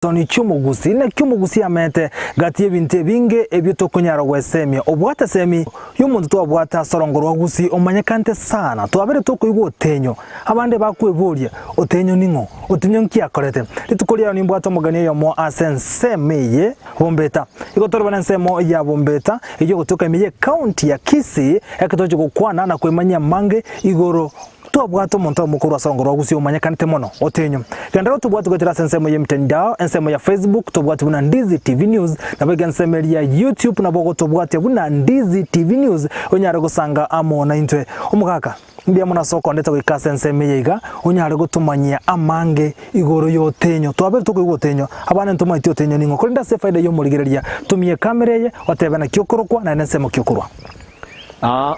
gitoni cy'umugusi ne cy'umugusi amete gati ebinte binge ebyo tokunyara gwesemya obwata semi y'umuntu twabwata sorongoro wagusi omanyekante sana twabere tokuigwa otenyo abande bakweburia otenyo ningo otenyo nkiakorete litukoria ni mbwata mugani yo mo asensemeye bombeta igotorwa nsemo ya bombeta iyo gutuka imiye county ya Kisii ekatoje gukwana na kwemanya mange igoro twabwata omuntu mukuru wa sorongoro wagusi omanyekanite mono otenyo kendero tubwata gotera nsemo ya mtandao ensemo ya Facebook tubwata buna Ndizi TV News na bega nsemo ya YouTube na bogo tubwata buna Ndizi TV News onyara gusanga amona intwe omugaka mbia muna soko ndeta gwikasa nsemo yiga onyara gutumanyia amange igoro yotenyo twabere tukuigwa otenyo abana ntuma iti otenyo ningo kolinda se faida yo murigereria tumie kamera ye watebana kyokorokwa na nsemo kyokorwa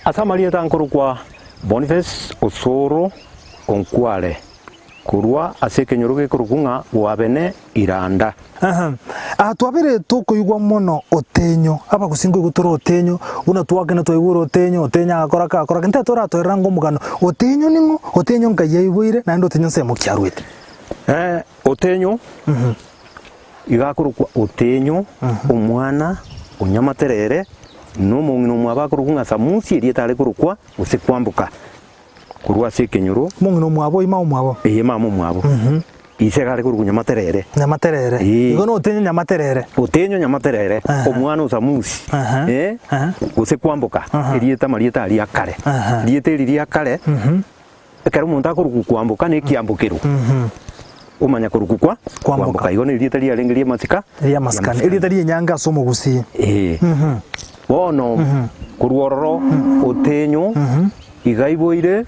asamalia tankorokwa Boniface Osoro Onkwale kurwa asekenyoroge kurukunga wabene iranda twabere tukuigwa mono otenyo aba gusingo gutoro otenyo una twagena toigura otenyo otenya akora kenta tora toirango mugano otenyo ningo otenyo ngayeibwire na ndo otenyo semo kyarwete otenyo igakurukwa otenyo omwana onyamaterere no mungino mwabakurukunga samusi erietale kurukwa usikwambuka kurwa sekenyoro mungino mwabo ima mwabo mama mwabo isegare kurukunya materere igo no otenyo nyamaterere omwana usamusi usikwambuka erieta marieta ali akare rieta riri akare ekero umuntu akuruku kwambuka ne kiambukiro umanya kurukukwa kwambuka igo ne rieta ria lengeria masika ria maskana rieta ria nyanga somo gusi bono kurwororo otenyo igaiboire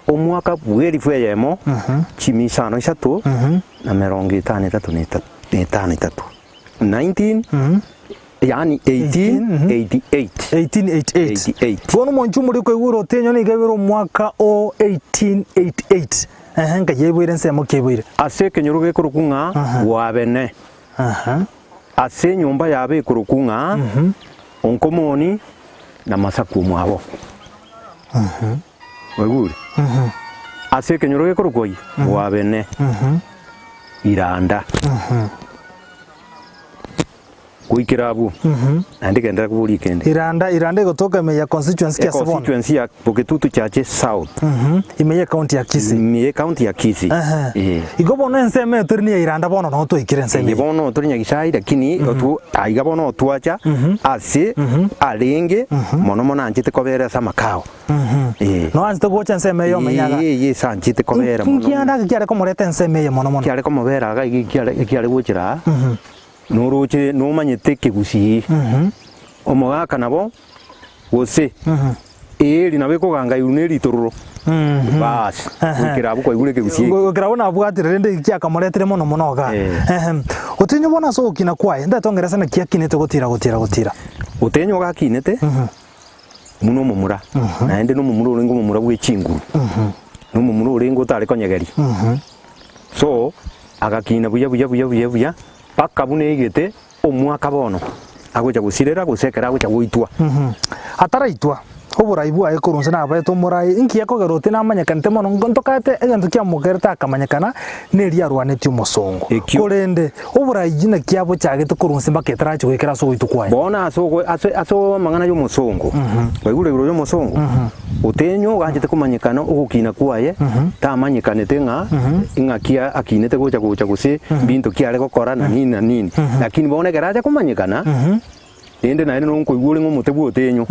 omwaka bweri fweyemo chimisano isatu na merongo itano itatu n'itano itatu 19 yani 1888 bono monchu muri kwigura otenyo ni gaibiro mwaka o 1888 nga yeboire nsemo keboire ase kenyuruge kurukunga wabene ase nyumba yabe kurukunga onkomoni na masaku mwabo weguri ase kenyoroge korokoi wabene iranda kuikirabu andike kuburi kende iranda gotoka meya constituency ya Sabon constituency ya Boketutu Chache South imeya county ya Kisii igobo no nseme turni iranda bono no to ikire nseme bono turnya gisai lakini otu aiga bono tuacha ase alenge mono mona anchite kobera samakao no anchite gocha nseme yo menyaga sanchite kobera mono kianda kiare komorete nseme yo mono kiare komobera ga kiare gochira nuruche numanyete kigusi omogaka nabo gose eri nabe koganga yuneri tororo bas ukirabu kwa igure kigusi ukirabona abwatire rende ikiakamoretere mono monoga otenyo bona so kina kwae ndatongeresa na kiakinete gotira otenyo gakinete muno mumura na ende no mumura urengo mumura bw'ekinguru no mumura urengo tare konyegeri so agakina buya paka bune igete omwaka bono agoja gusirera gusekera agoja guitwa ataraitwa oburaibu ayekurunse na abaye tomurai inki yakogerote namanyakante mono ngontokate egento kya mugerta akamanyakana neri arwaneti umusongo korende oburaiji na kyabo cyagete kurunse mbaketara cyo kwekera so itukwaye bona aso mangana yo musongo bagure yo musongo otenyo ganjete kumanyakana ogukina kwaye tamanyikanete nga kia akinete gocha guse bintu kyale gukora na nini lakini bona garaja kumanyakana ende na no nkoigure ngo mutebu otenyo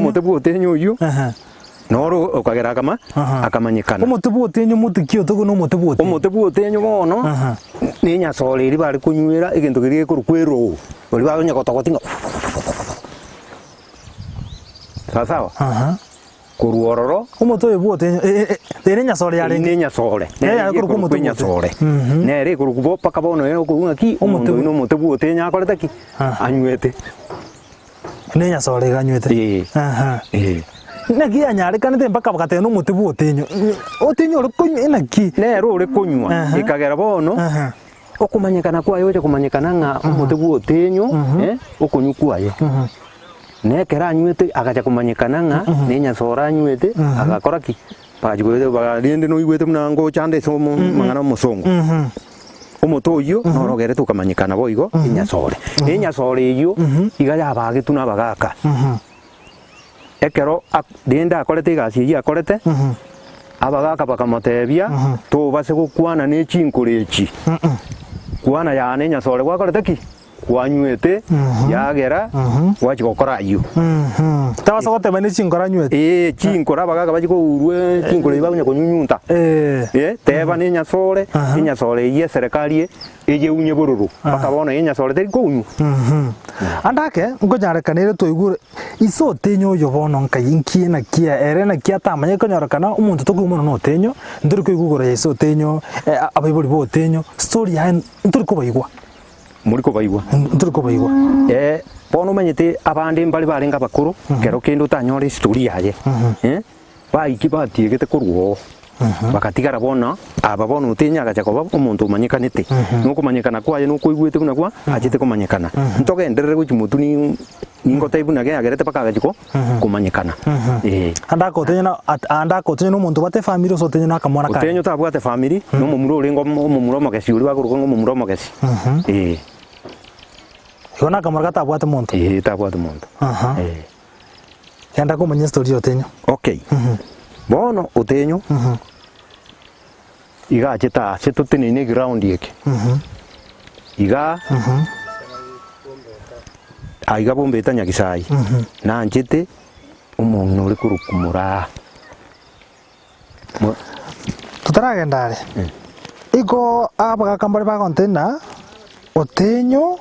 mutebu otenyo uyu noro okagera akamanyikana mutebu otenyo mutikio tugo no mutebu otenyo bono ninya sole iri bari kunywera egento giri kurukwero bari bagonya gotogotinga sawa kuruororo umutoye buotenyo nya sole yale ninya sole kurukunya sole nere kurukubo paka bono yo kunga ki umutoye no mutebu otenya akoreta ki anywete ninya sole ganywete nagi anyare kanete mpaka bakate no mutebu otenyo uri kunywa naki nero uri kunywa ikagera bono okumanyikana kwayo je kumanyikana nga mutebu otenyo okunyukwaye nekera anywete agacha kumanyikana nga ninya sora anywete agakora ki pajigwete bagariende no igwete mnango chande so mangana musongo omotoyo norogere tukamanyikana boigo inyasore inyasore iyo iga yabagetu nabagaka ekero denda akorete igasi iyi akorete abagaka bakamotebia tubase gukwana n'ekinkorechi kwana yane nyasore gwakorete ki kwanywete yagera wachi gukora iyo tabasa goteba n'ekinkora nywete kinkora abagaka bagiko urwe kinkora ibagunya kunyunyunta teba n'inyasore inyasore iye serikali eje unye bororo bakabona inyasore teri kunyu andake ngojarekanire toigure iso tenyo yo bono nkayinkie na kia erena kia tamanye konyorekana umuntu tokumono no tenyo ndiri kuigugura iso tenyo abayibori bo tenyo story ya ndiri kubayigwa muri kubayigwa ndiri kubayigwa bono menyete abandi mbali barenga bakuru kero kendo tanyore story yaye baiki batiegete kurwo bakatigara bona aba bona utenya gacha koba umuntu umanyikanite nuko manyikana kwaye nuko igwete kuna kwa ajite kumanyikana ntoke nderere guchimutu ni ngota ibuna ge agerete paka gachiko kumanyikana andako tenya no muntu bate family so tenya nakamwana ka utenyo tabwate family no mumuro urengo mumuro magesi uri bakuruko ngo mumuro magesi yona kamara tabwate muntu tabwate muntu yanda kumanya story yotenyo okay bono utenyo iga cheta setutene ne ground yake iga aiga bombe tanya kisai na njete umuntu uri kurukumura tutaragendare iko abagaka mbari ba kontena utenyo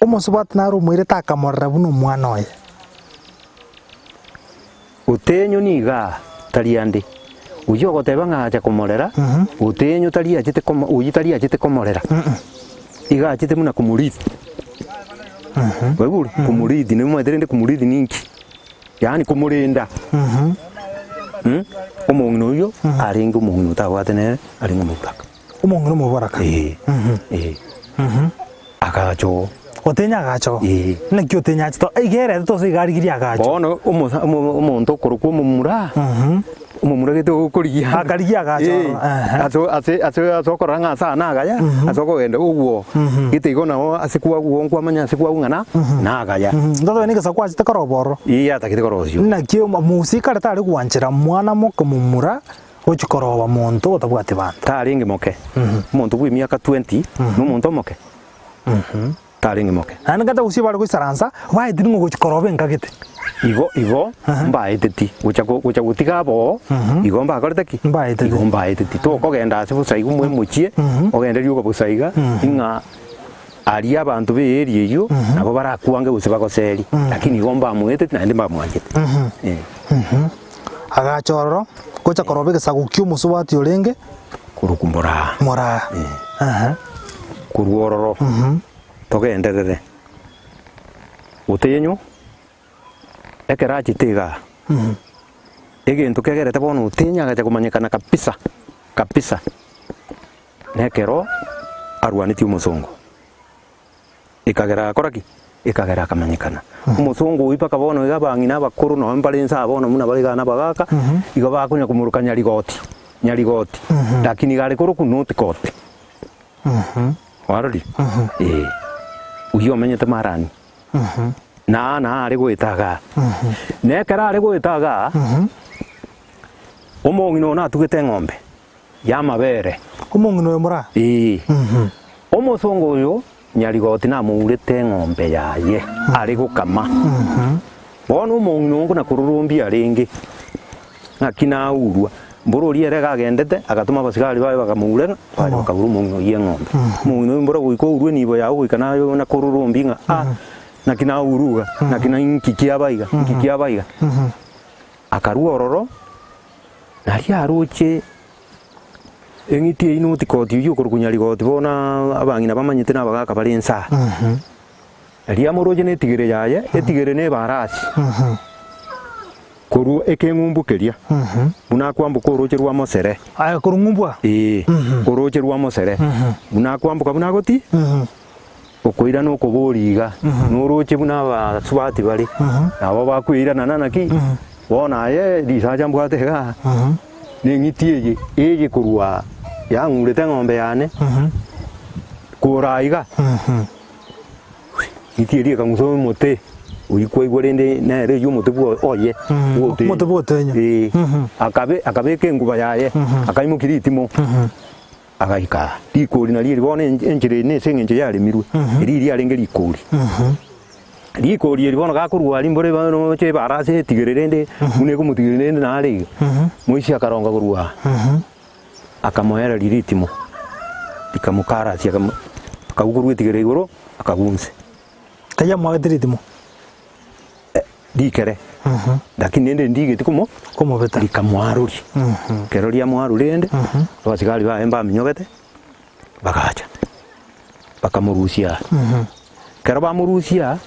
umusubat naru mwire takamorra buno mwana oye utenyo niga tariande uyo goteba ngacha komorera utenyo taria chete uyi taria chete komorera iga chete muna kumurithi weburi kumurithi ne mwaterende kumurithi ninki yani kumurinda umuntu uyo aringa umuntu tabwatenere aringa mutaka umuntu mu baraka akacho otenya gacho nekyo tenya chito igere to sigari giri agacho bono umuntu kuruko mumura umumura gete ukuriya akariya gacho azo koranga sana gaya azo kogenda uwo gite igona asikuwa uwo amanya asikuwa ngana na gaya ndoto ni kasa kwa chita koroboro iya takite korozyo nakyo musika ratari kuwanchira mwana moko mumura ochikoroba muntu otabwate bantu taringe moke muntu bwi miaka 20 no muntu moke taringe moke ana gata usibara kusaransa wai dingo kuchikorobe ngagete igo mbaeteti gucha gutiga bo igo mbakorteki igo mbaeteti to kogenda ase busaiga mwe muchie ogenda riugo busaiga inga ari abantu be area iyo nabo barakuange buse bagoseri lakini igo mbamweteti na ndi mbamwanjete agachororo gocha korobe gesagukyo musubati orenge kurukumbora mora kuruororo togenderere utenyo ekera chitiga egintu kegerete bono utenya gacha kumanyikana kabisa nekero arwaniti umusongo ikagera koraki ikagera kamanyikana umusongo uipaka bono igabangina bakuru no mbalensa bono muna baligana bagaka igo bakunya kumurukanya nyarigoti lakini gari kuru kunuti kote warari uyo menyete marani na ari gwitaga nekera ari gwitaga umongino na tugete ng'ombe ya mabere umongino yomura umusongo uyo nyarigoti na murete ng'ombe yaye ari gukama bono umongino ngo na kururumbi aringi ngakina urwa mbururi ere gagendete agatuma basigari bae bakamurega bari bakabura umongino ye ng'ombe umongino mbura guiko urwe nibo yawe guikana yo na kururumbi nga nakina uruga nakina nkikia baiga akaruororo nari aruche engiti ino tikoti yo kurukunya ligoti bona abangina bamanyite nabagaka bari ensa ari amoroje ne tigere yaye etigere ne barasi kuru ekengumbukeria buna kwambuka uroche rwa mosere aya kurungumbwa uroche rwa mosere buna kwambuka buna goti ukwira no kuburiga nuruche buna baswati bari abo bakwira nanaki bona ye disaja mbwatega ningitie eye kurwa yangurete ng'ombe yane kuraiga itirie kanguso mote uyikwa igorende na re yo mote bwo oye mote bwo tenyo akabe kenguba yaye akaimukiri itimo agaika ikori na riri bone enjire ne sengenje yari mirwe riri arenge likori likori eri bono gakurwa rimbore bano che barase tigererende une ko mutigererende na ari moisi akaronga kurwa akamoera riri itimo ikamukara cia akagurwe tigere igoro akagunse kaya mwagetirithimo dikere lakini nende ndigete komo beta likamwaruri kero lia mwarurende abasigari ba emba minyogete bakacha bakamurusia kero bamurusia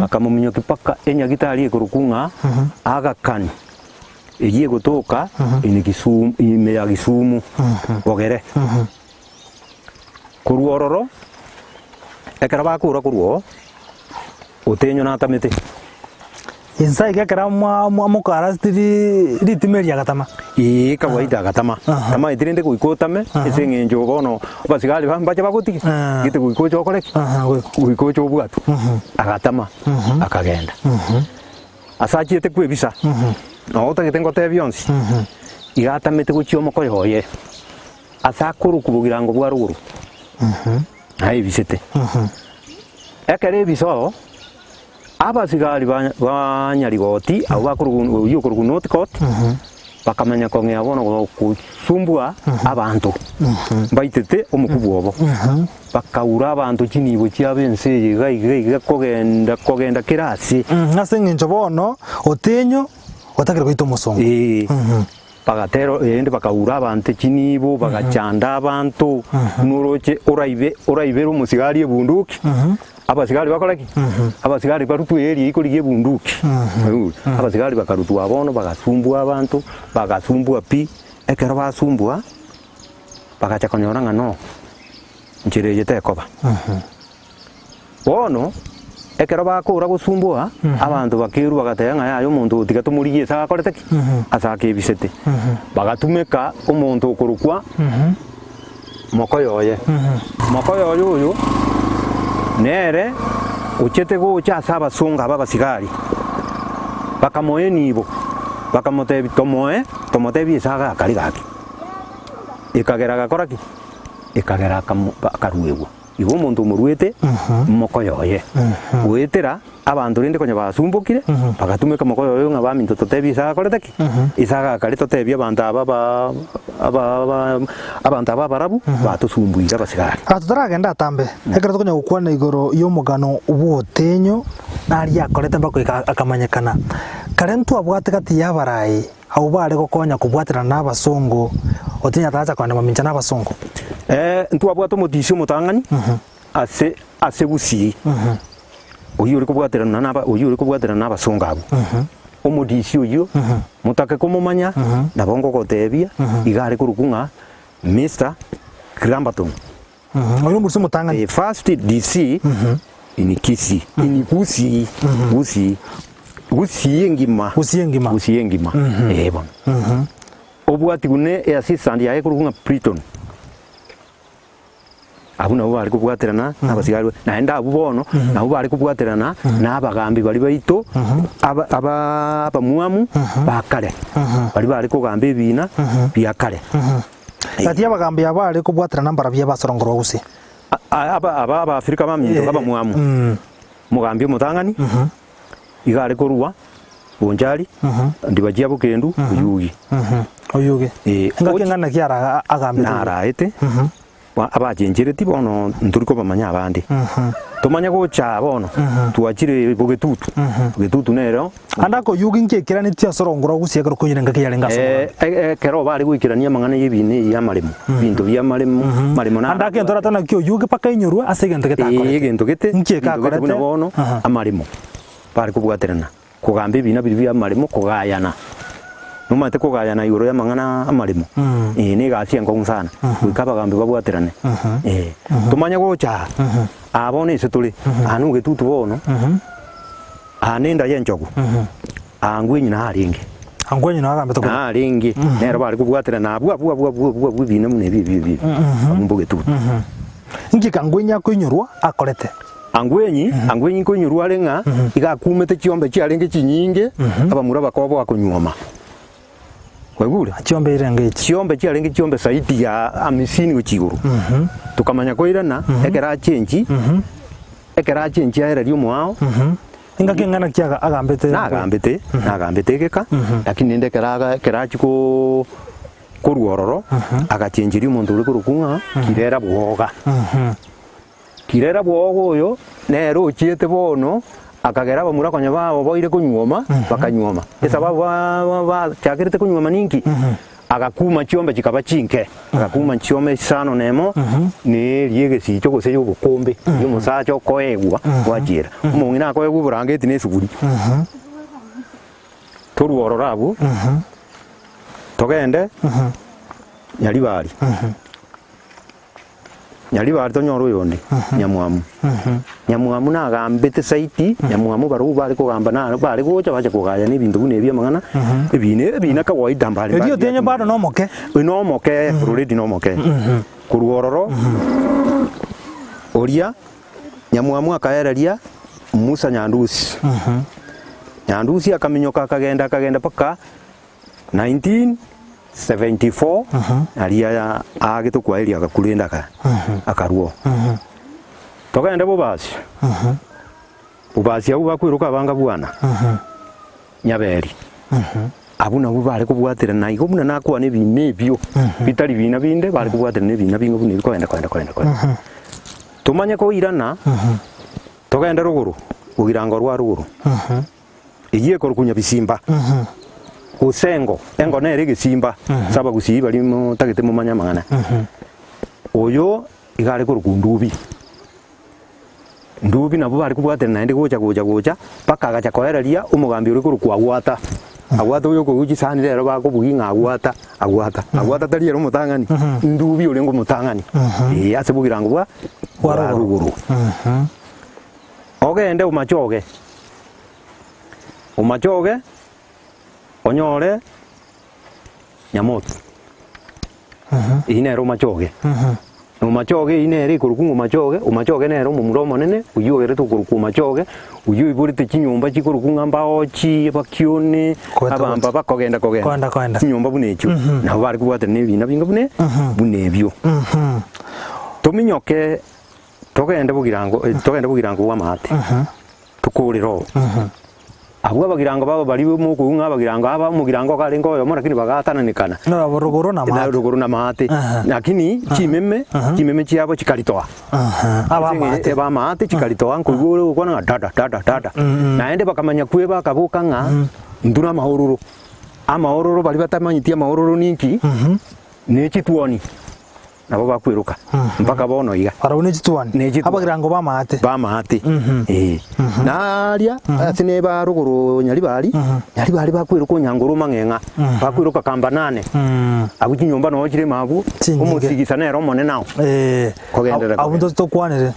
bakamuminyoki paka enya gitari ikurukunga agakani egiye gutoka ini Kisumu ime ya Kisumu bogere kuruororo ekero bakura kuruo utenyo na tamete insa igekera mukara ritimeria gatama kawaida gatama tama itirinde kuikotame esengenjo bono basigali bacha bagutiki gite kuikocho okoreki kuikocho obwatu agatama akagenda asachiete kwebisa no otagete ngote byonsi igatamete guchio mokoyoye asakuru kubugirango bwa ruguru hai bisete ekere biso abasigari banyarigoti abo bakurugu yukurugu not court bakamenya konge abono kusumbua abantu baitete omukubwo obo bakaura abantu kinibo kyabense yiga kogenda kirasi nasengenjo bono otenyo otakire goito musongo bagatero ende bakaura abantu kinibo bagachanda abantu nuroche oraibe umusigari ebunduki abasigari bakoraki abasigari barutu eri ikorigie bunduki abasigari bakarutu abono bagasumbua abantu bagasumbua pi ekero basumbua bagacha konyora ngano njirejete koba bono ekero bakura gusumbua abantu bakiru bagatenga yayo umuntu utigatumurigie saga koreteki asake bisete bagatumeka umuntu ukurukwa mokoyoye mokoyoye uyu nere uchete gocha saba songa baba sigari bakamoye nibo bakamote tomote bisaga kali gaki ikagera gakoraki ikagera karuewo igo muntu muruete mokoyoye wetera abantu rinde konya basumbukire bagatumeka mokoyoye nga baminto totebisaga koreteki isaga kali totebia abantu aba barabu batusumbuira basigari tutaragenda atambe ekero tukonya gukwana igoro y'omugano ubwotenyo nari akorete mbako akamanyekana kare ntu abwate kati yabarai abo bare gokonya kubwatira n'abasongo otinya tacha kwanda maminja n'abasongo ntu abwate omutisi omutang'ani ase gusi oyo uri kubwatira n'abasongo abo omudisi oyo mutake kumumanya nabongo gotebia igare kurukunga Mr. Crambaton oyo murusi mutang'ani first DC ini kisi ini gusi engima bon obwati gune assistant yae kurukunga Priton abuna bari kubwaterana n'abasigari naenda abubono nabo bari kubwaterana n'abagambi bari baito abamuamu bakare bari kugamba ebina byakare kati abagambi abari kubwaterana mbara bya basorongoro gusi aba Afrika baminto abamuamu mugambi mutang'ani igare korwa bonjari ndibajia bukendu uyugi ngakengana kiara agambi naraete abajenjereti bono nturiko bamanya abandi tumanya gocha bono tuachire bugetutu nero andako yugi nkekira nitia sorongora gusiegero kunyirenga kiyarenga kero bari gwikirania mangana yebine ya marimo bintu bya marimo na andake ntora tana kyo yugi paka inyorwa asegento getakore egento gete nkeka korete bono amarimo bari kubwaterana kugamba ibina biri bya marimo kugayana numate kugayana igoro ya mangana amarimo ni gacia ngo sana wikaba gambe babwaterane tumanya gocha abone ise tuli anu getutu bono anenda yenjogu angwenyi na haringe agambe to haringe nero bari kubwaterana bwa bina mune bi amumbo getutu ngika ngwinya kuinyurwa akorete angwenyi kuinyurwa renga igakumete chiombe chiarenge chinyinge abamura bakobo akunyoma kwegura chiombe irenge chiombe chiarenge chiombe saiti ya 50 guchiguru tukamanya koirana ekera chenji aera rio mwao ngakingana kiaga agambete geka lakini nde kera chiko kuruororo agachenjiri umuntu uri kurukunga kirera bwoga oyo nero ochiete bono akagera bamura konya babo boire kunyoma bakanyoma esa baba chakirete kunyoma ninki agakuma chiombe chikaba chinke agakuma chiombe sano nemo ni liege sicho gose yo bukombe yo musacho koegwa wachira umungina koegwa burangeti nesuguri toruororabu togende nyaribari tonyoro yonde nyamwamu nagambete saiti nyamwamu baru bari kugamba na bari gocha baje kugaya n'ibintu bune bya mangana ebine kawaida mbali ebyo tenye bado no moke already no moke kuruororo oria nyamwamu akaereria Musa Nyandusi akaminyoka akagenda paka 1974 aria agitukwa iria agakurenda akaruo togende bubasi abu bakwiruka banga bwana nyaberi abuna bu bari kubwatira na igo buna nakwa ne binebyo bitari bina binde bari kubwatira ne bina bingo bune kwenda tumanye ko irana togende ruguru ugirango rwa ruguru igiye korukunya bisimba Usengo, engo nere gisimba saba gusiba limo tagite mu manyamangana oyo igare ko rukundubi ndubi nabo bari kubwate naende gocha paka agacha koereria umugambi uri kurukwa gwata agwata uyo ko uchi sani rero bako buginga agwata tari rero mutangani ndubi uri ngo mutangani ase bugirango bwa waruguru ogende umachoge onyore nyamoto inero machoge umachoge inere kurukungu umachoge nero mumuromo nene uyogere to kuruku machoge uyuiburite chinyumba chikurukunga mbao chi bakione abamba bakogenda chinyumba bunecho nabo bari kubwate nebina binga bunebyo tuminyoke togende bugirango wa mate tukuriro abwa bagirango baba bari mu kuunga bagirango aba mugirango karengo yo mora kini bagatananekana na ruguru na mate lakini chimeme chiabo chikalitoa aba mate chikalitoa nkuguru ukona dada naende bakamanya kweba akabuka nga nduna amahororo bari batamanyitia amahororo ninki nechituoni nabo bakwiruka mpaka bono iga arabone chituani abagirango ba mate naria atine ba ruguru nyaribari bakwiruka nyanguru mangenga bakwiruka kamba 8 abuki nyumba no chire mabu umusigisa nero mone nawo kogendera abundo tokwanire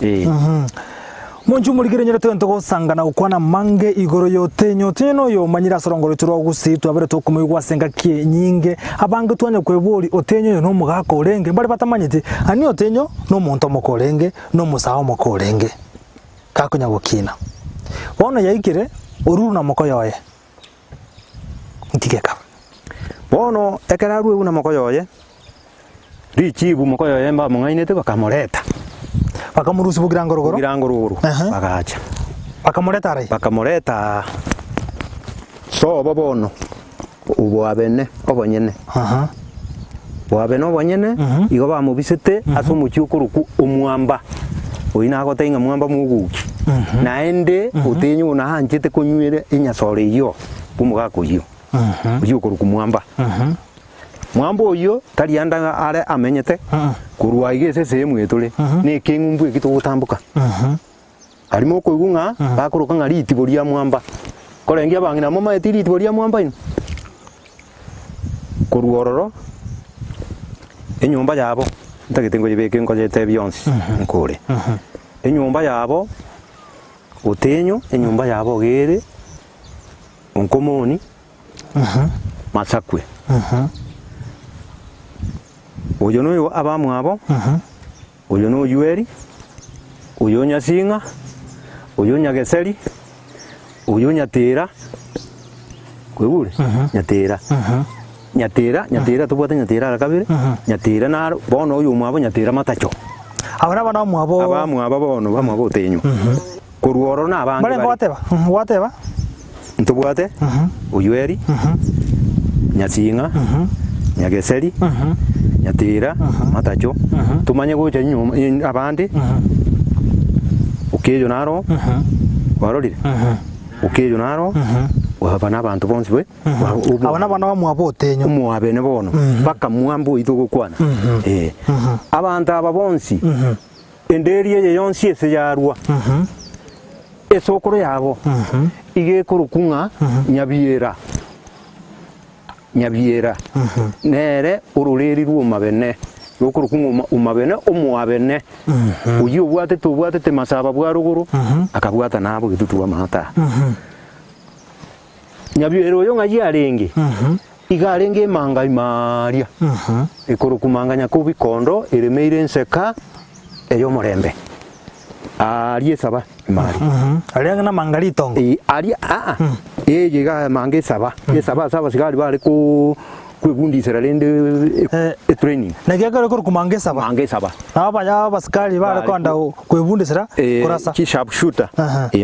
Monju muligire nyere twento gusangana gukwana mange igoro yote no yo manyira sorongoro turo gusi twabere to kumigwa senga kie nyinge abange twanya kweburi otenyo no mugako urenge bari batamanyite ani otenyo no muntu mokorenge no musaho mokorenge kakunya gukina bona yaikire ururu na moko yoye ntigeka bono ekeraru una moko yoye richibu moko yoye mba mungainete bakamoreta bakamurusi bugirango ruguru bagacha bakamureta so bobono ubo abene obonyene obonyene igo bamubisete asumucyukuruku umwamba oina agotenga mwamba muguki naende utenyu na hanjete kunywire inyasore iyo bumugako iyo ucyukuruku mwamba oyo tari anda are amenyete kurwa igese sehemu yetule ne kengumbu ekito gutambuka arimo kugunga bakuruka ngari itiboria mwamba korengia bangina mama etiri itiboria mwamba ino kuruororo enyumba yabo ntagitengo yibeke ngojete biyonsi nkore enyumba yabo utenyo enyumba yabo gere onkomoni masakwe oyo noyo abamwabo uyu no Yueri, uyu Nyasinga, uyu Nyageseri, uyu Nyatira. Kwegure Nyatira tubwate Nyatira rakabire. Nyatira na bono uyu mwabo Nyatira matacho. Abana bana mwabo abamwabo bono bamwabo utenyo. Kuruoro na abange bari wateba ntubwate Uyueri, Nyasinga, Nyageseri, Nyatira matacho. Tumanye gocha nyuma abandi. Ukejo naro warorire. Ukejo naro wabana abantu bonse we abana bana bamwabo utenyo umwabene bono baka mwambo itugukwana abantu aba bonsi enderiye ye yonsi ese yarwa esokoro yabo igekuru kunga nyabiera nere urureri rwumabene yokuru kunga umabene umwabene uyi ubwate te masaba bwa ruguru akabwata nabo gitutuwa mahata Nyabiero yo ngaji arenge. Igarenge manga imaria. Ekoro kumanganya ko bikondo eremeire nseka eyo morembe. Ari saba mari. Ari ngana mangali tongo. Ari yega mange saba. Ye saba sigari bale ko kwegundi seralende training. Nagyakara ko kumange saba. Mange saba. Aba ya baskari bale ko anda kwegundi sera kurasa. Ki sharp shooter.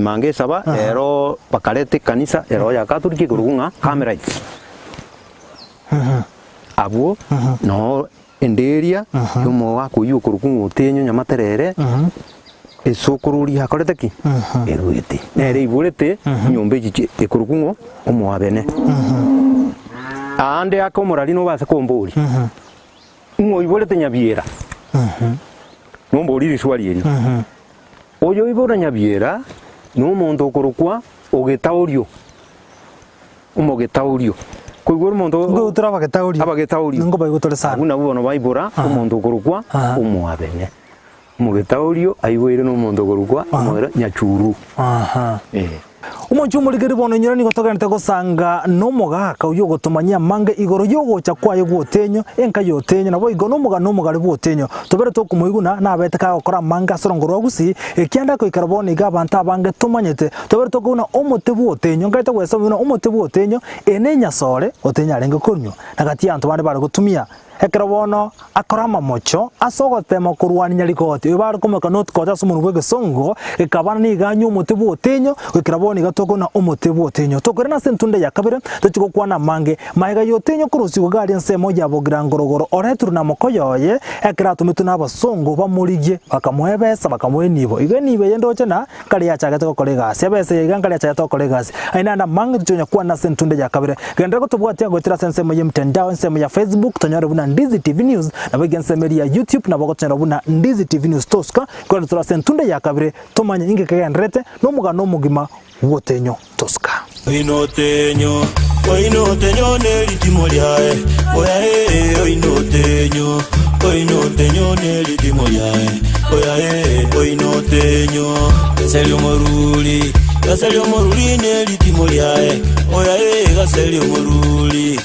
Mange saba ero bakalete kanisa ero ya katuriki kurunga camera. Abo no enderia yomo wako yuko kurunga utenyo nyamaterere. Esokururi hakorete ki eruite. Nere ibulete nyombe ji ekurunga omwabene. Ande akomorari no base kombori. Ngo ibolete Nyabiera. Nombori riswali eri. Oyo ibora Nyabiera no mondo korokwa ogetaurio. Umogetaulio. Kuigoro mondo ngo turaba getaurio. Abagetaulio. Ngo bayigotore sana. Una bubono baibora omondo korokwa omwabene. Umogetaulio ayiwere no mondo korokwa omwera Nyachuru. Umonchu muligeri bono nyirani gotoganite gosanga no mogaka uyo gotumanya mange igoro yogocha kwayo gwotenyo enka yotenyo nabo igo no mogari gwotenyo tobere to kumuiguna na abete ka gokora manga sorongoro gusi ekianda ko ikaraboni ga banta abange tumanyete tobere to kuna omote gwotenyo ngaita gwesa bino omote gwotenyo enenya sore otenya renge kunyo nagati antu bande bari gutumia ekarabono akorama mocho asogotema kurwanya likoti ibara komeka not kota sumuntu bwegesongo ekabana ni ganyu omote gwotenyo ekaraboni gatoko na omote gwotenyo tokorena sentunde yakabire tochiko kwana mange maiga yotenyo kurusi gari nsemo yabo grangorogoro oreturu na mokoyoye ekira tumitu na basongo bamurije bakamwebesa bakamwenibo igenibe yendoche na kali ya chagate ko kolega sebese yegan kali ya chagate ko kolega aina na mange tunya kwana sentunde yakabire gendera ko tubwatia gotira sensemo ye mtandao nsemo ya Facebook tonyore buna Ndizi TV News na bagensemeri ya YouTube na bagotera buna Ndizi TV News toska kwa tura sentunde yakabire tomanya inge kagendrete no mugano mugima wotenyo toska oinotenyo nelitimoyae oyae oinotenyo nelitimoyae oyae oinotenyo gaselio moruli nelitimoyae oyae gaselio moruli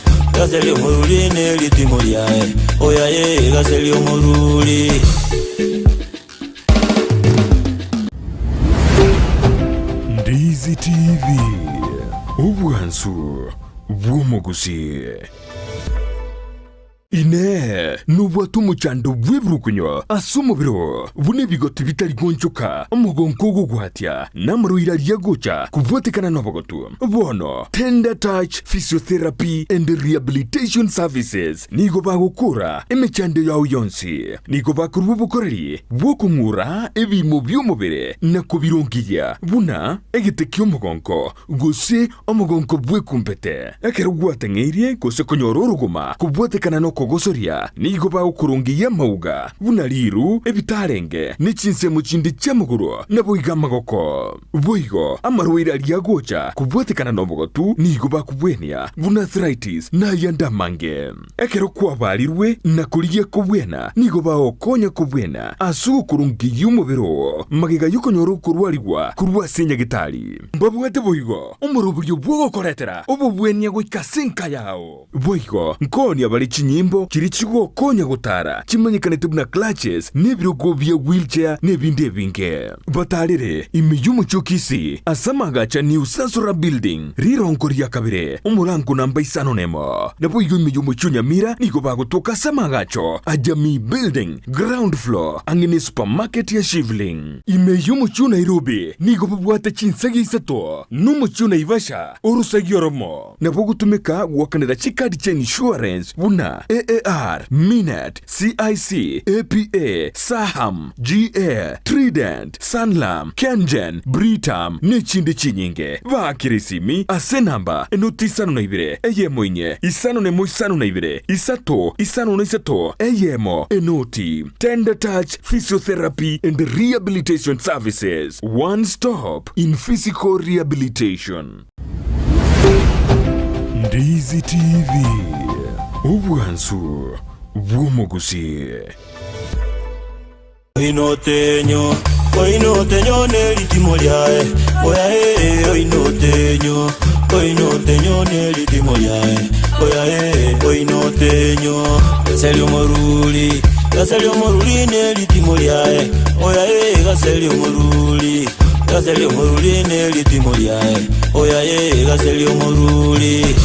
nelitimoyae oyae gaselio moruli. Ndizi TV ubwansu bw'omugusi ine nubwatu muchando bwebrukunyo asumubiro bune bigoti bitari gonchoka omugonko gugwatya namruira lyagocha kubwatekana nobogotu bono Tender Touch Physiotherapy and Rehabilitation Services nigo bagukura emechando yawo yonsi nigo bakurwa bukoreri bwokungura ebimo by'omubere na kubirongiya buna egetekyo omugonko gose omugonko bwekumpete ekero gwatengeirie gose konyora oruguma kubwatekana no kogosoria nigo bagukurungiya mauga buna liru ebitarenge n'ikinsemo kindi cy'amaguru naboiga magoko boigo amarwira lyagocha kubwatekana n'omugotu nigo bakubwenia buna arthritis na yandamange ekero kwabalirwe na kuriye kubwena nigo baokonya kubwena asukurungiya umubiro magiga yukonyoro kurwalirwa kurwasenya gitali mbabwate boigo umurubulyo bwogokoretera obubwenia goikasenka yao boigo nkoni abali kinyi chinyimbo chiri chigokonya gutara chimanyikanite buna clutches n'ebirogo bya wheelchair n'ebindi binge batarire imiyu muchukisi asamagacha New Sasura Building rirongo rya kabire umurango namba 5 nabo iyo imiyu muchunyamira niko bagutuka samagacho Ajami Building ground floor angine supermarket ya Shivling imiyu muchu Nairobi niko babwata chinsagi isato n'umuchu Naivasha urusagi oromo nabo gutumika gwakanira chikadi cha insurance buna AAR Minet CIC APA Saham GA Trident Sanlam Kengen Britam n'ikindi kinyinge bakirisimi asenamba enoti 52 eyemo inye 552 isato 53 eyemo enoti Tender Touch Physiotherapy and Rehabilitation Services, one stop in physical rehabilitation. Ndizi TV ubwansu bw'omugusi oinotenyo n'eritimo lyae oyae oinotenyo n'eritimo lyae oyae oinotenyo gaseli omoruli n'eritimo lyae oyae gaseli omoruli n'eritimo lyae oyae gaseli omoruli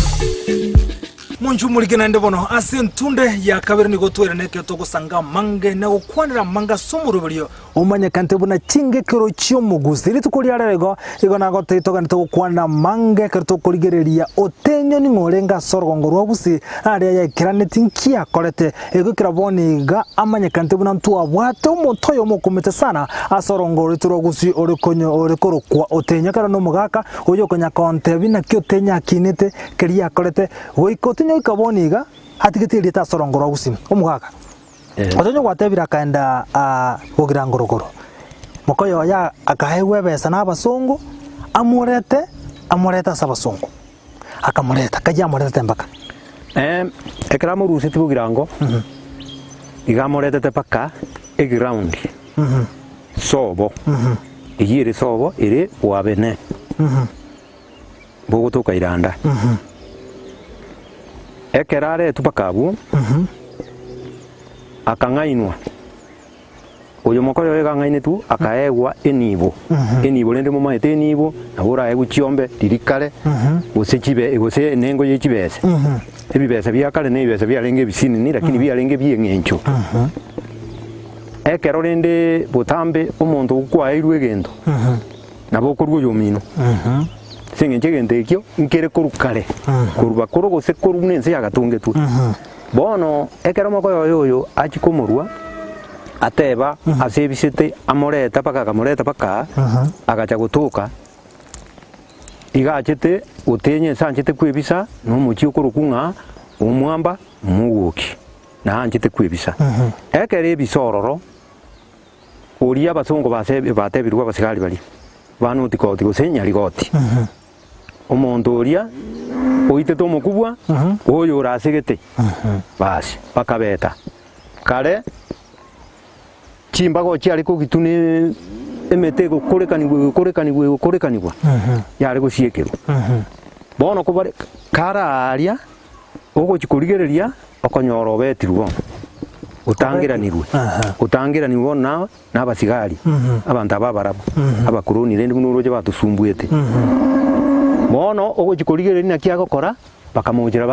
munju muligena ndebono ase ntunde ya kabiri nigo twereneke togusanga mange na gukwanira manga sumurubiryo umanye kante buna cinge kero cyo muguzi ritukuri arego igo nago teitoga nitogukwanira mange kerto kurigereria otenyo ni ngorenga sorgongo rwagusi ari ya kiraneti nkia kolete ego kiraboniga amanye kante buna ntu abwate umutoyo mukumete sana asorongo riturogusi orikonyo orikorokwa otenya kana no mugaka uyo konya konte bina kyo tenya kinete keria kolete goikotenyo ikaboniga hatigitiri ta sorongoro gusim omugaka otonyo gwatebira kaenda gogira ngorogoro mokoyo ya akahewe besa n'abasongo amureta sabasongo akamureta kajya amureta mbaka ekra murusi tibugirango igamureta te paka ground sobo igire sobo ire wabene bogotoka iranda ekerare tupakabu akangainwa uyo mokoyo ekangaine tu akaegwa enibo lende mu maete enibo nabura egu chiombe dirikale usechibe egose nengo yechibese ebibese byakale nebibese byalenge bisini ni lakini byalenge byengencho ekero lende butambe omuntu ukwairwe gendo nabo kurwo yomino singe ntekyo nkere kurukale kuruba kurogose kurunense yagatunge tu bono ekero mokoyo yoyo achikomorwa ateba asebisete amoreta paka agacha gutuka igachete utenye sanchete kwebisa no muchi okurukunga umwamba muguki na anchete kwebisa ekere bisororo uria basongo batebirwa basigari bali banu tikoti gusenya ligoti omuntu uria oitete omukubwa oyo urasegete basi bakabeta kare chimbago cyari ko gitune emetego korekanibwe yari gusiekerwa bono ko bare kararia ogo chikurigereria okonyoro betirwo utangiranirwo n'abasigari abantu ababarabo abakuruni rende munuroje batusumbuete bono ogo chikurigereria nakiyagokora bakamujira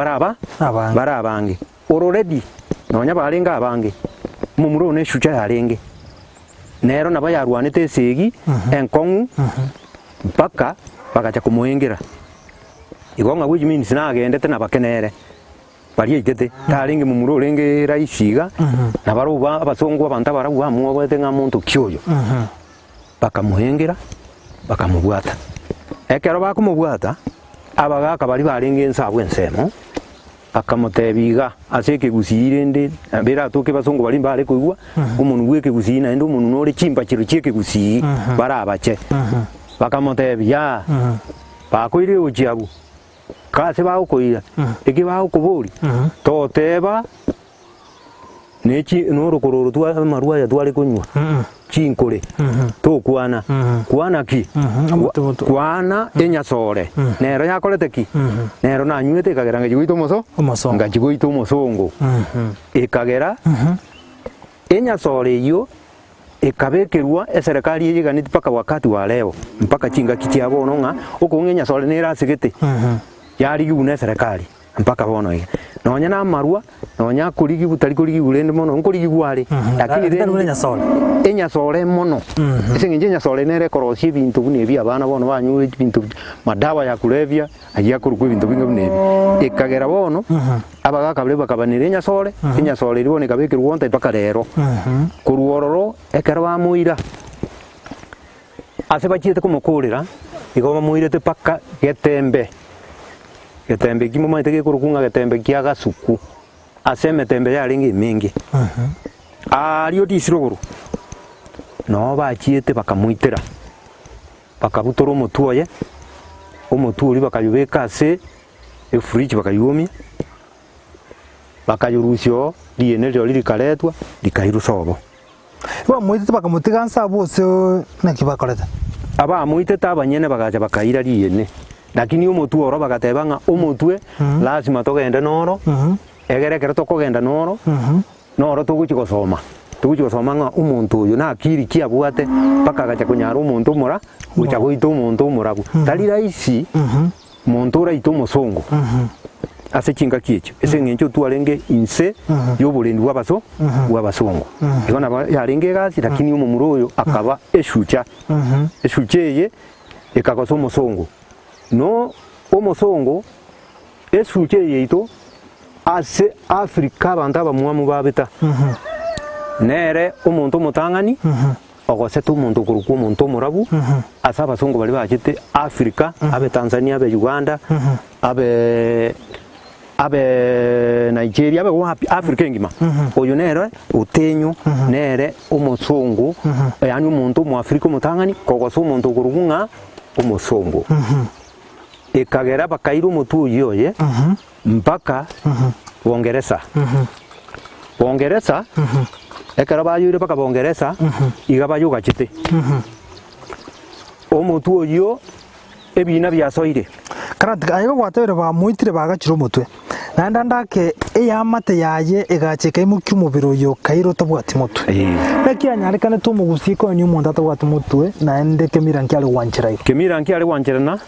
barabange already nonya barenga abange mumuro ne shucha yarenge nero nabayarwanete esegi enkongu mpaka bakacha kumuhengera igonga bwiji mini sinagendete nabakenere bari igete tarenge mumuro renge raisiga nabaruba abasongo abantu barabuha muwete nga muntu kyoyo bakamuhengera bakamubwata ekero bakumubwata abagaka bari barenge ensabwe ensemo akamotebiga aseke gusirende bera toke basongo bari mbare kuigwa umuntu weke gusina endo umuntu nore chimba chiro cheke gusi barabache bakamotebia bakoire uchiabu kase ba ukoira eki ba ukuburi toteba nechi n'urukororo twa marua ya twari kunywa chinkore to kwana ki kwana enyasore nero yakorete ki nero nanywete ikagera ngajiguito ngajiguito musongo ikagera enyasore iyo ikabekerwa eserikali yiganiti paka wakati wa leo mpaka chinga kitia bono nga ukungenya sore nera sigete yari yune serikali mpaka bono ige nonya na marua nonya kurigi butari kurigi burende mono nkurigi gwari lakini enya sore mono esengenje nya sore nere koroshi bintu bune bya bana bono banyure bintu madawa ya kulevya agiye kurugwa bintu binga bune ikagera bono abaga kabule bakabanire nya sore ribone kabekirwa onta ipaka rero kuruororo ekera bamuira ase bachiete kumukurira igoma muirete paka getembe kimo maitege kurukunga getembe kia gasuku aseme tembe ya ringi mingi ario disiroguru no bachiete bakamuitira bakabutoro mutuoye omuturi bakayubeka ase efridge bakayumia bakayurusyo liene ryo lirikaretwa likairusobo bamuitete bakamutigansa bose nakibakoreta aba amuitete abanyene bagaja bakaira liene lakini omotu oro bagatebanga omotwe lazima togende noro egerekero tokogenda noro noro tuguchigosoma nga omonto oyo na akiri kiabwate paka gacha kunyara omonto omora gucha goita omonto omorabu tari raisi monto oraito omosongo ase chinga kiecho ese ng'encho twarenge inse y'oburendi bw'abasongo igo nabo yarenge egasi lakini omomuro oyo akaba eshucha eye ekagosa omosongo no omosongo eshuche yeito ase Afrika abantu abamwamu babeta nere omuntu omutangani ogosete omuntu okuruka omuntu omurabu ase abasongo bari bachete Afrika abe Tanzania abe Uganda abe Nigeria abe wapi Afrika engima oyo nere otenyo nere omosongo yani omuntu mu Afrika omutangani kogosa omuntu okuruka omosongo ikagera bakairu mutu yoye mpaka Bongereza ekara bayure paka Bongereza igabayo gachite omutu oyo ebina byasoire karati ayo gwatebere bamuitire bagachiro mutwe nanda ndake eyamate yaye egacheka imuki umubiro yo kairo tabwati mutwe naki anyarekane to mugusiko ni umuntu atabwati mutwe na ende kemira nkyali wanjira na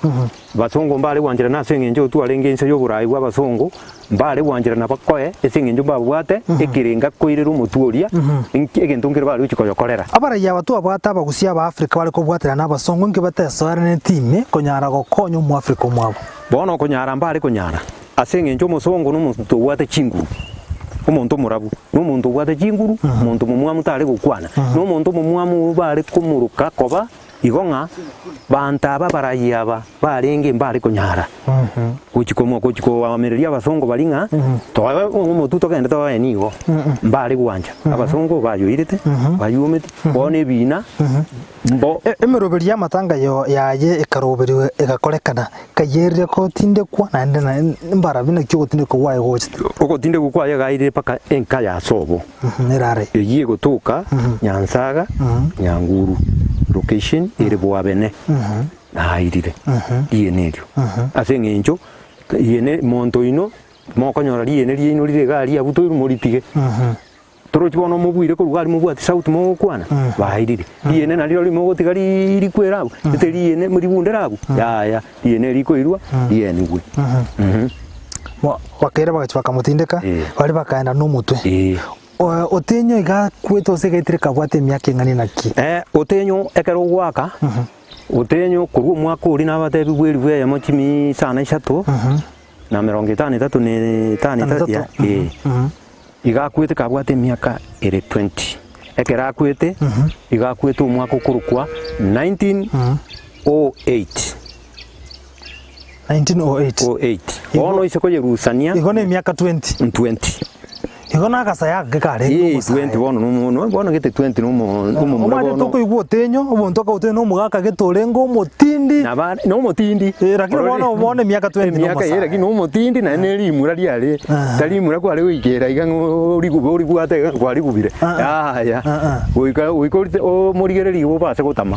basongo mbale wanjira na sengenje otu alengense yo burayi bwa basongo mbale wanjira na bakoye esengenje babwate ekirenga koirero mutuoria egentungire bali uchikoyokorera abara ya batu abwata bagusia ba Afrika bali ko bwatira na basongo nke batesora ne time konyara gokonyo mu Afrika mwabo bono konyara mbale konyara asengenje omosongo n'omuntu wate chinguru omuntu omurabu n'omuntu wate chinguru omuntu mumwamu tale gukwana n'omuntu mumwamu bali kumuruka koba igonga bantaba barayaba barenge mbali konyara kuchiko amereria abasongo balinga toba omuntu togenda toba enigo mbali gwanja abasongo bayuirete bayumete bone bina mbo emeroberia matanga yo yaye ekaroberiwe egakorekana kayerire ko tinde kwa nande na mbara bina kyo tinde ko waye gochite oko tinde kwa ya gaire paka enka ya sobo nerare egiye gotuka nyansaga nyanguru location ere bwabene nairire dienerio asengencho yene monto ino mokonyora liene lieno lire gari abuto muritige toro chibono mubwire ko rugari mubwati sauti mo kwana bairire liene naliro limo gotigari likwerabu ete liene muri bunderabu ya liene likoirwa liene gwe wakera bagachwaka mutindeka bari bakaenda no mutwe otenyo iga kweto segaitire kabwate myaka ngani naki otenyo ekero gwaka otenyo kurwo mwaka uri nabatebi bweri bwe ya mochimi sana 3 na 53 iga kwete kabwate myaka ere 20 ekera kwete iga kwete omwaka okurukwa 1908 ono iseko yerusania igone myaka 20 Igona kasaya gekare. 20 bono gete 20 no Omanye toko iguotenyo obonto ka uteno mugaka getorengo motindi. No motindi. Lakini bono miaka 20 miaka era kino motindi na neri murali ale. Tali mura kwale wikera igango uri ate kwali kubire. Ya. Uikorite o morigereri bo base gotama.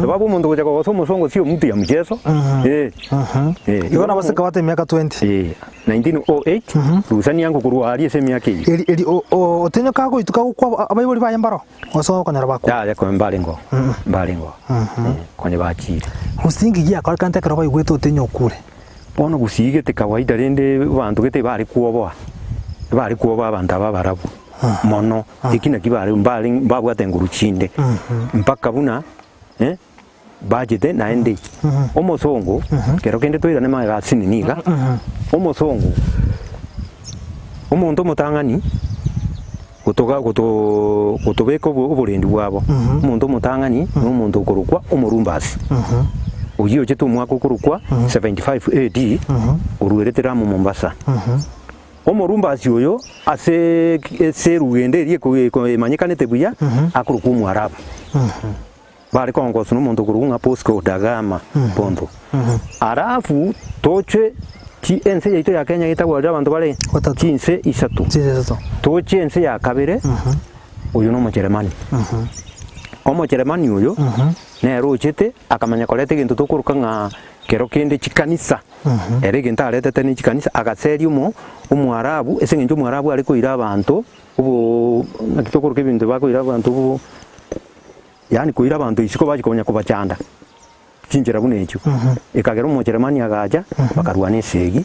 Sababu muntu gocha ko somo songo sio mtu ya mchezo. Igona base kabate miaka 20. 1908 rusani yangu kurwari ese miaka iyi. Eri otenyo kago ituka kwa abayibori bayambaro. Oso konyara bako. Ya ko mbalingo. Mbalingo. Konye bakire. Musingi ya kwa kante karo bayigweto otenyo kure. Bono gusige te kawaida rende bantu gete bari kuoba. Bari kuoba abantu abarabu. Mono ikina kibari mbaling babwate nguruchinde. Mpaka buna bajete naende. Omosongo kero kende toira nema gasini niga. Omosongo omuntu mutangani gutobeka oburendi bwabo. Omuntu mutangani n'omuntu okurukwa omurumbasi. Ugiye cyo tumwako kurukwa 75 AD urueretera mu Mombasa. Omurumbasi oyo ase rugende rie ko manyekanete buya akuruku mu Arabu. Bari kongoso n'omuntu kurunga Bosco da Gama ponto. Arafu toche ki ense yaito ya Kenya gitagwa abantu bare kinse isatu. Toche ense ya kabere uyu no Mujeremani. Omujeremani uyu nero chete akamanya kolete gintu tukuruka nga kero kende chikanisa. Ere gintu arete tene chikanisa agaseriumo umwarabu ese ngintu umwarabu ari koira abantu ubu nakitukuruka ibintu bakoira abantu ubu yani koira abantu isiko bagikonya kubachanda. Kinjera bunecho. Ekagera Mujeremani agaja bakarwana esegi.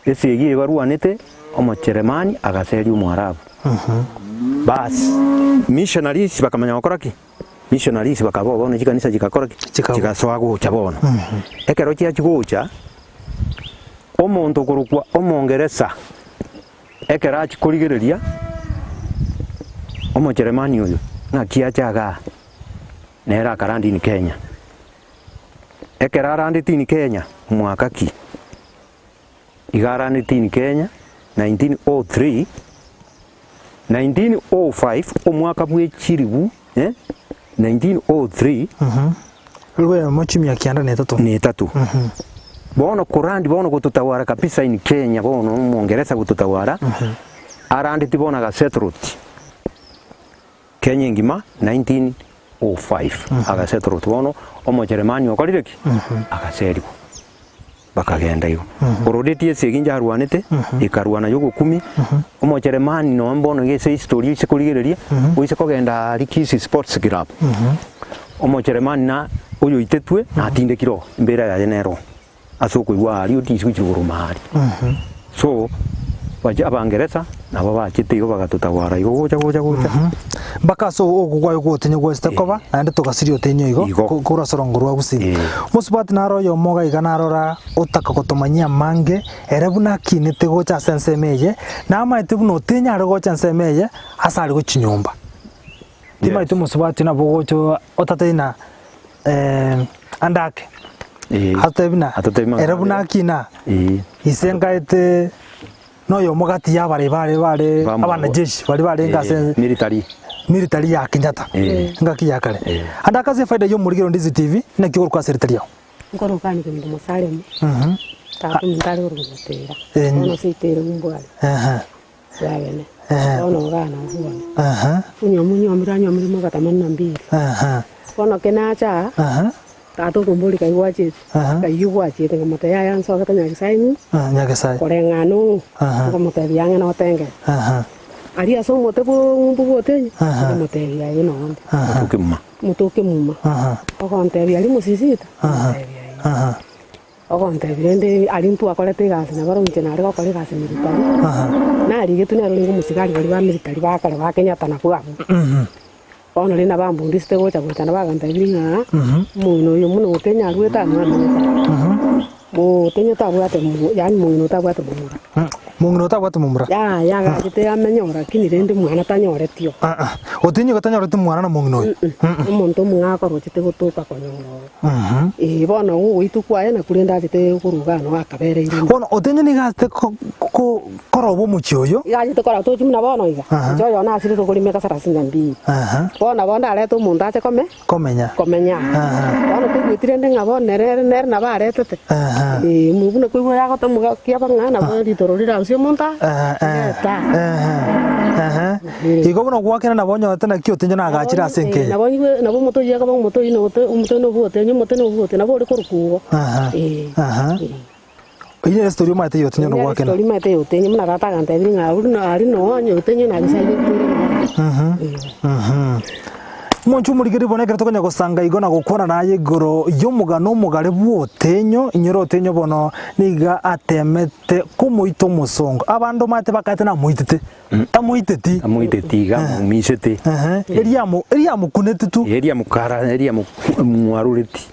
Esegi baruanete Omujeremani agaseri umwarabu. Bas missionaries bakamanya bakoraki. Missionaries bakabo bona chikanisa chikakora chikasoa gucha bona. Ekero chia chigucha omuntu kurukwa omongeresa ekera chikurigereria Omujeremani uyu ngakia chaga nera karandi ni Kenya. Ekera randi tini Kenya mwaka ki igarani tini Kenya 1903 1905 omwaka bwechiribu 1903 Lwe mochimya kianda netatu. Bono kurandi bono gututawara kabisa in Kenya bono Mwongereza gututawara. Arandi tibona ga settled Kenya ngima 1905 aga settled bono Omujeremani okorireki agaseribu bakagenda yo orodeti eseginja arwanete ikarwana yo 10 Omujeremani no mbono gese history ise kurigereria uise kogenda Likisi Sports Club. Omujeremani na uyu itetwe atinde kiro mbera ya enero asoko iwari utiswe kirurumari. So waje abangereza nabo bakite yo bagatutawara yo gocha bakaso ogugwayo gotenye gwesta koba ande tokasirio tenyo igo kura sorongorwa gusi musubati naro yo moga iganarora otaka kotomanyia mange erebuna kinete gocha sensemeye na maite buno tenya ari gocha sensemeye asari go chinyomba tima itu musubati na bogocho otateina andake hatebina erebuna kina isengaite no yo mogati ya bare abana jeshi bari ngase military ya Kenyatta ngaki ya kale andakaze faida yo murigero ndizi TV na kigoro kwa serikali yao ngoro kani ke ndo musalemu tatu mtali urugutera ono sitere umbwali yabene ono gana ubuona unyo muri mogatamana mbiri ono kenacha tato kumbuli kai wache ngamata ya yanso katanya kisaimu nyagesai korengano ngamata yange no tenge ali asomo tebo mbugo tenye ngamata ya ino mutoke muma okonte bya ali musisita okonte byende ali ntu akolete gase na baro nche nari gakore gase military na ali getu ne ringo musigari bali ba military bakale ba Kenyatta na kwa ono lina bambundi ste gocha na baganta biringa muno yo muno Kenya rweta mwana mu Kenya tabwate mu yani muno tabwate mu mungino utabwate mumura ya gachite amenyora kini rende mwana tanyoretio otinyo gotanyorete mwana na mungino umuntu mwako rochite gutuka konyoro bona gwitu kwaye na kurenda chite kuruga no akabereire bona otinyo ni gaste korobo muchioyo gachite kora to chimna bona iga joyo na asiri tukulime kasara singambi bona areto umuntu ache komenya bona twitire ndenga bona nere na baretete muguna kuigwa yagote mugakia bangana bari tororira ucio monta igo bono gwakena na bonyo tena kio tinyo na gachira asenke na bo moto yaga bo moto ino moto no buote nyo moto no buote na bo ri kurukugo ine story mate yo tinyo no gwakena story mate yo tinyo muna gata ganta biri ngaburi no ari no onyo tinyo na gisaje Monchu murigiri bonekera tokonya gusanga igona gukora naye igoro y'umugano umugare bwotenyo inyoro tenyo bono niga atemete kumuito musongo abando mate bakate na muitete amuiteti ga misete eria mukunete tu eria mukara eria mwaruriti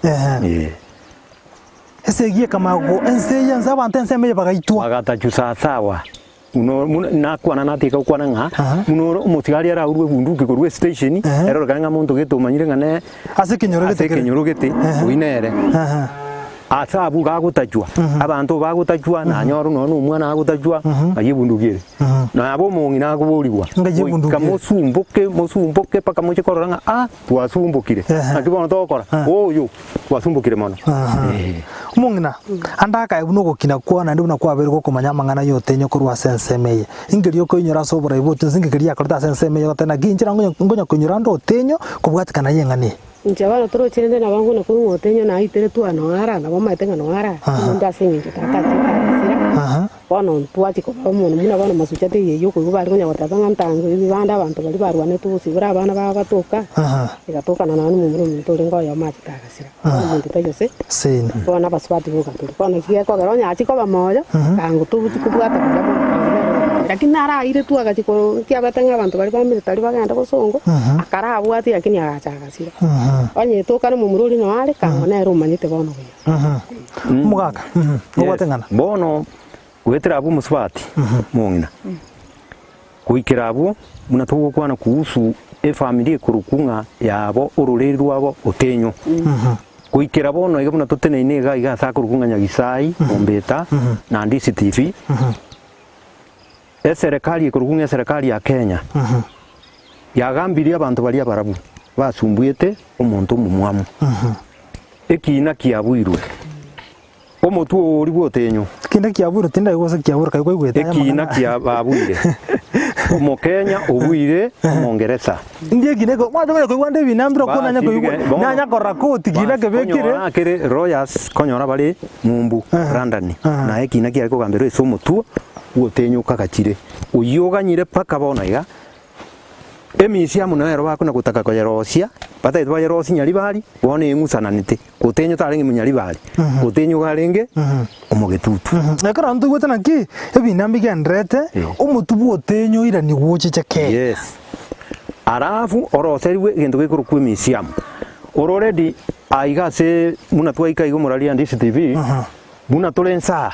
ese gie kama go ense yanza abantu ense meye bagaitwa bagata chusa sawa uno na kwana natika kwana nga uno umutigari ara urwe bunduki kurwe station ero kanga muntu getumanyire ngane ase kinyorogete uinere asabu gagutajwa abantu bagutajwa na nyoro no umwana agutajwa ayibundugire na abo mungi na kuburirwa kamusumbuke paka muche koranga twasumbukire akibona tokora oyo twasumbukire mono mungina andaka ibuno gukina kwana ndi buna kwaberwa kumanya mangana yote nyo kurwa sensemeye ingeri ko inyora sobora ibote zingikeri yakorta sensemeye gotena ginjira ngonya kunyura ndo tenyo kubwatikana yengani Njabana toro chende na bangu na kungo tenyo na itere tu anoara na boma itenga noara nda singi tata sira bono tuachi ko bomo muna bono masuchate yeyo ko bari ngonya watanga ntango ibanda abantu bali barwane tu sibura abana bagatoka igatoka na nanu mumuru muntu lengo ya machi tagasira muntu tayose sina bona baswati boka tu bono kiye ko garonya achi ko bamoja kangu tu kubwata lakini ara ire tu agachiko kiabatanga abantu bali bamilitari baganda bosongo akara abwati yakini agachagasira onye tokana mumururi no ale kangona ero manyite bono mugaka obwatengana bono gwetera abu muswati mungina kuikira abu muna tugo kwana kuhusu family kurukunga yabo urureri rwabo otenyo kuikira bono iga muna totene inega iga sakurukunga nyagisai ombeta na ndisi TV serikali kurukunga serikali ya Kenya yagambiria abantu bali abarabu basumbuite omuntu mumwamu ekina kiabwirwe omutu ori bwotenyo kinda kiabwiro tinda igose kiabwiro kai kwigweta ekina kiabwire omo Kenya obwire omongereza ndiye kineko mwaje ko gwande binambiro ko nanya ko nanya ko rakoti kinake bekire akere Royals konyora bali mumbu London na ekina kiako gambero esomutu wotenyo kakachire uyoganyire paka bona iga emisia muno ero bakuna gutaka ko yerosia pata itwa yerosi nyali bali wone engusananite utenyo tarengi munyali bali utenyo garenge omogetutu nakara ndu gutana ki ebinambi gendrete omutubu utenyo ira ni guchicheke yes arafu oroseriwe gendo gekuru ku emisiam already aiga se muna twaika igo morali andi TV muna tolensa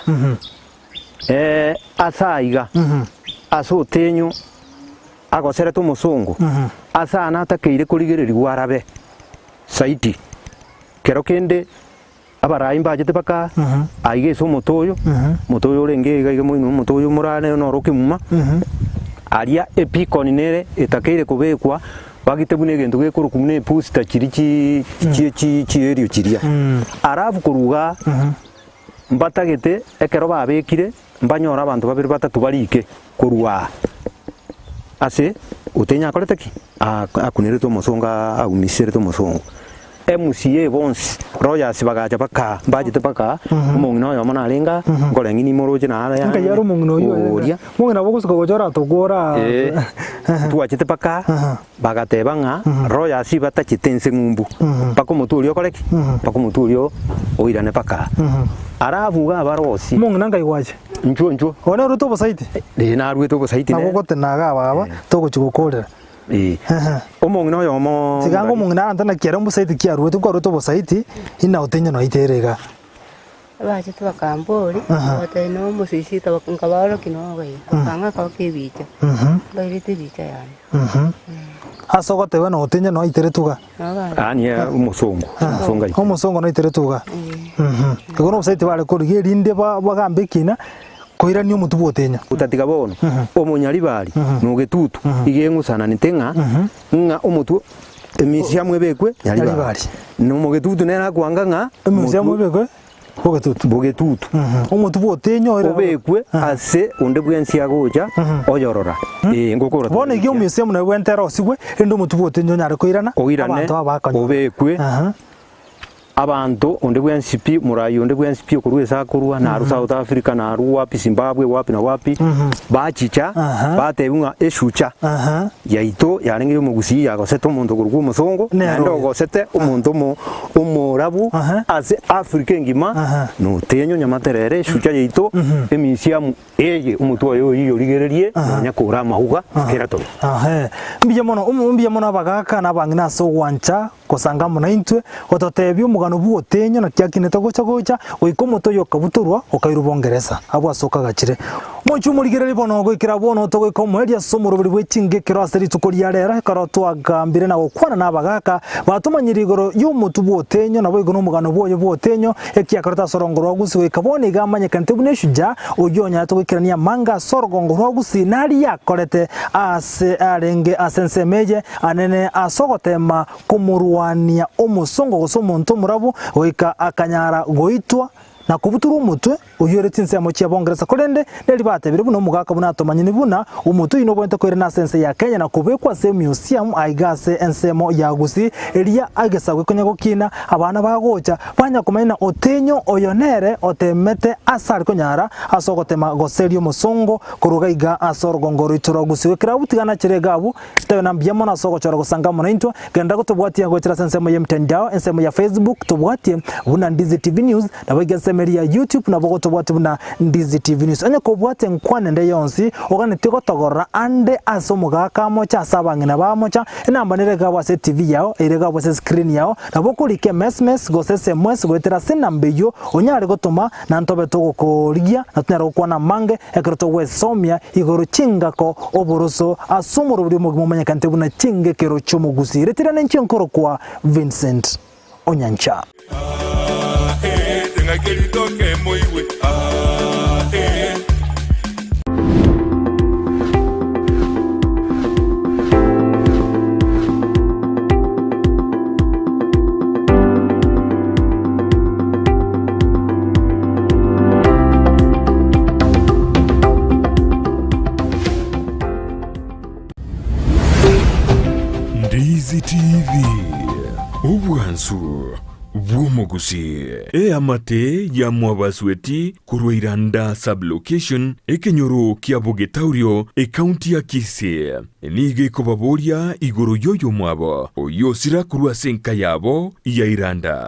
asaiga aso utenyo agosere tu musungu asa na takeire kurigererirwa arabe saiti kero kende abaraimba jete paka aige so motoyo renge gaige muino motoyo murane no rokimuma aria epikoni nere etakeire kubekwa bagite bune gento gekurukumune posta chirichi erio chiria arafu kuruga mbatagete ekero babekire mbanyora abantu babiri batatu barike kurwa ase utenya kolete ki akunire to musonga agumisire to musonga MCA bonse Royals bagaja baka bajite baka umungino yo mona alenga ngolengi ni moroje na ara ya yaro mungino yo mungina bogusuka gojora togora tuachite baka bagate banga Royals batachitense ngumbu bako muturio koleki bako muturio oirane baka aravuga abarosi mungina ngaigwaje njo ona ruto bosaiti na ruto bosaiti ne agote naga baba togochugokorera omongino yo mo tigango mungina antana kiara bosaiti kiaruwe tukwa ruto bosaiti ina utenya no iterega baje tubakambori bate no musisi tabakangabaro kinogai kanga kakibicha bairite bicha yani asogote bana otenye no iteretuga ani umusongo umusongo no iteretuga kono site bale ko rinde bagambikina koirania omuntu botenya utatiga bono omonyari bari no getutu igengusana nitenga nga omuntu emisia mwebekwe yari bari no mugetutu nera kwanga nga emisia mwebekwe bogetutu omuntu botenya obekwe ase onde bwensia goja oyorora ngokora bona igyo misia muna bwentero sigwe endo omuntu botenya nyare koirana abantu abakanya obekwe abantu onde bwensipi murayi onde bwensipi okurwesa kurwa na South Africa na wapi Zimbabwe wapi na wapi bachicha batebunga eshucha yaito yarenge umugusi yagosete umuntu kurwa umusongo ndo gosete umuntu umurabu ase Africa ngima no tenyo nyamaterere eshucha yaito emisiamu eye umutu oyo yorigererie nyakura mahuga kerato mbiye mono abagaka nabangina so wancha kosanga muna intwe ototebyo mugano buotenyo na kyakineta gocha oiko moto yo kabuturwa okairubongereza abo asoka gachire mochu murigereri bono goikira bono to goiko mweria somoro buri bwechinge kiro aseri tukoria rera karo twagambire na gukwana nabagaka batumanyira igoro y'umutu buotenyo nabo igono mugano boyo buotenyo ekiakarota sorongoro gusi goikabone igamanye kante buneshuja oyonya to goikirania manga sorongoro gusi nari yakorete ase arenge asensemeje anene asogotema kumurwania omusongo gosomonto murabo oika akanyara goitwa na kubutura umutwe uyoretse insemo cya bongereza korende neri batebire buno mugaka bunatomanyini buna umutu ino bwente kwere na sense ya Kenya na kubekwa se museum aigase ensemo ya gusi elia agesagwe konyago kina abana bagocha banya kumena otenyo oyonere otemete asari konyara asogotema goserio musongo kurugaiga asorgongoro itoro gusi wekira butigana chiregabu tewe na mbyamo na sogo choro gusanga mona into genda gutubwatia gochira ensemo ya mtandao ensemo ya Facebook tubwatie buna Ndizi TV News na bagese ya YouTube na bogoto bwate buna Ndizi TV News anya ko bwate nkwane nde yonsi ogane tiko togora ande asomugaka mocha sabangina ba mocha inamba nerega bwase TV yao erega bwase screen yao na bokulike SMS go SMS gwetera sinambeyo onyare gotuma na ntobe togokorigia na tunara kwana mange ekroto we somya igoro chingako oboroso asumuro buri mu mumanya kante buna chinge kero chomugusi retira nenchenkoro kwa Vincent Onyancha Kelitoke moiwe Ndizi TV ubwansu bw'omugusi amate ya mwabasweti kurwairanda sublocation ekenyoro kia Bogetaurio ekaunti ya Kisii nige kobaboria igoro yoyo mwabo oyosira kurwa senka yabo ya iranda